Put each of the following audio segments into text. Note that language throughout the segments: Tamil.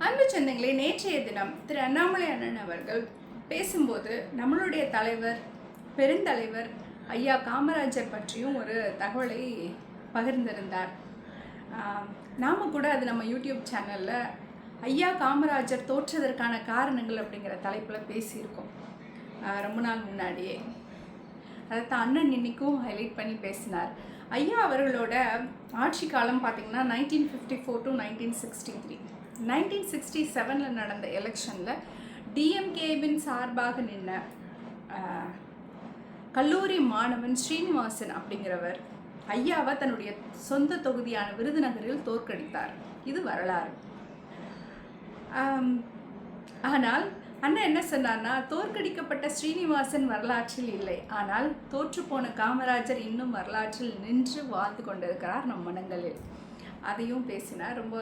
அன்பு சொந்தங்களே, நேற்றைய தினம் திரு அண்ணாமலை அண்ணன் அவர்கள் பேசும்போது நம்மளுடைய தலைவர், பெருந்தலைவர் ஐயா காமராஜர் பற்றியும் ஒரு தகவலை பகிர்ந்திருந்தார். நாம் கூட அது நம்ம யூடியூப் சேனலில் ஐயா காமராஜர் தோற்றதற்கான காரணங்கள் அப்படிங்கிற தலைப்பில் பேசியிருக்கோம் ரொம்ப நாள் முன்னாடியே. அதைத்தான் அண்ணன் இன்னைக்கும் ஹைலைட் பண்ணி பேசினார். ஐயா அவர்களோட ஆட்சி காலம் பார்த்திங்கன்னா 1954 to 1963. 1967 நடந்த எலெக்ஷனில் டிஎம்கேவின் சார்பாக நின்ன கல்லூரி மாணவன் ஸ்ரீனிவாசன் அப்படிங்கிறவர் ஐயாவை தன்னுடைய சொந்த தொகுதியான விருதுநகரில் தோற்கடித்தார். இது வரலாறு. ஆனால் அண்ணன் என்ன சொன்னார்னா, தோற்கடிக்கப்பட்ட ஸ்ரீனிவாசன் வரலாற்றில் இல்லை, ஆனால் தோற்றுப்போன காமராஜர் இன்னும் வரலாற்றில் நின்று வாழ்ந்து கொண்டிருக்கிறார் நம் மனங்களில். அதையும் பேசினார். ரொம்ப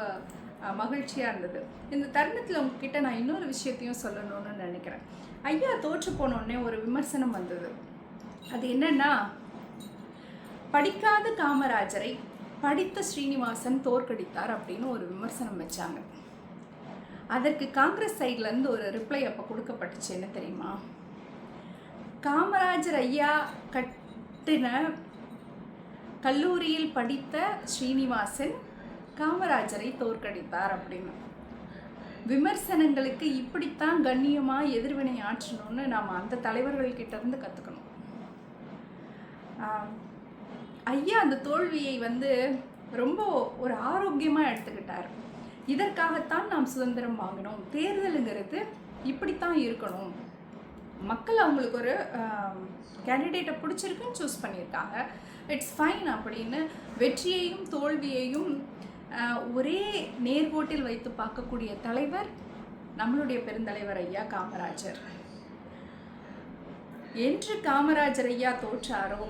மகிழ்ச்சியாக இருந்தது. இந்த தருணத்தில் உங்ககிட்ட நான் இன்னொரு விஷயத்தையும் சொல்லணும்னு நினைக்கிறேன். ஐயா தோற்று போனோடனே ஒரு விமர்சனம் வந்தது. அது என்னன்னா, படிக்காத காமராஜரை படித்த ஸ்ரீனிவாசன் தோற்கடித்தார் அப்படின்னு ஒரு விமர்சனம் வச்சாங்க. அதற்கு காங்கிரஸ் சைட்லேருந்து ஒரு ரிப்ளை அப்போ கொடுக்கப்பட்டுச்சு. என்ன தெரியுமா? காமராஜர் ஐயா கட்டின கல்லூரியில் படித்த ஸ்ரீனிவாசன் காமராஜரை தோற்கடித்தார் அப்படின்னு. விமர்சனங்களுக்கு இப்படித்தான் கண்ணியமாக எதிர்வினை ஆற்றணும்னு நாம் அந்த தலைவர்கள்கிட்ட இருந்து கற்றுக்கணும். ஐயா அந்த தோல்வியை ரொம்ப ஒரு ஆரோக்கியமாக எடுத்துக்கிட்டார். இதற்காகத்தான் நாம் சுதந்திரம் வாங்கினோம், தேர்தலுங்கிறது இப்படித்தான் இருக்கணும், மக்கள் அவங்களுக்கு ஒரு கேண்டிடேட்டை பிடிச்சிருக்குன்னு சூஸ் பண்ணியிருக்காங்க, இட்ஸ் ஃபைன் அப்படின்னு வெற்றியையும் தோல்வியையும் ஒரே நேர்கோட்டில் வைத்து பார்க்கக்கூடிய தலைவர் நம்மளுடைய பெருந்தலைவர் ஐயா காமராஜர். என்று காமராஜர் ஐயா தோற்றாரோ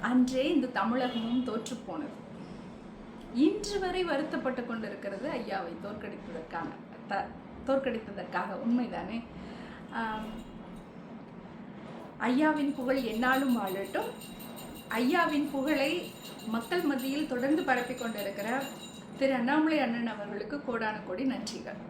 அன்றே இந்த தமிழகமும் தோற்று போனது. இன்று வரை வருத்தப்பட்டு கொண்டிருக்கிறது ஐயாவை தோற்கடித்ததற்காக. உண்மைதானே? ஐயாவின் புகழ் எந்நாளும் வாழட்டும். ஐயாவின் புகழை மக்கள் மத்தியில் தொடர்ந்து பரப்பிக் கொண்டிருக்கிற திரு அண்ணாமலை அண்ணன் அவர்களுக்கு கோடான கோடி நன்றிகள்.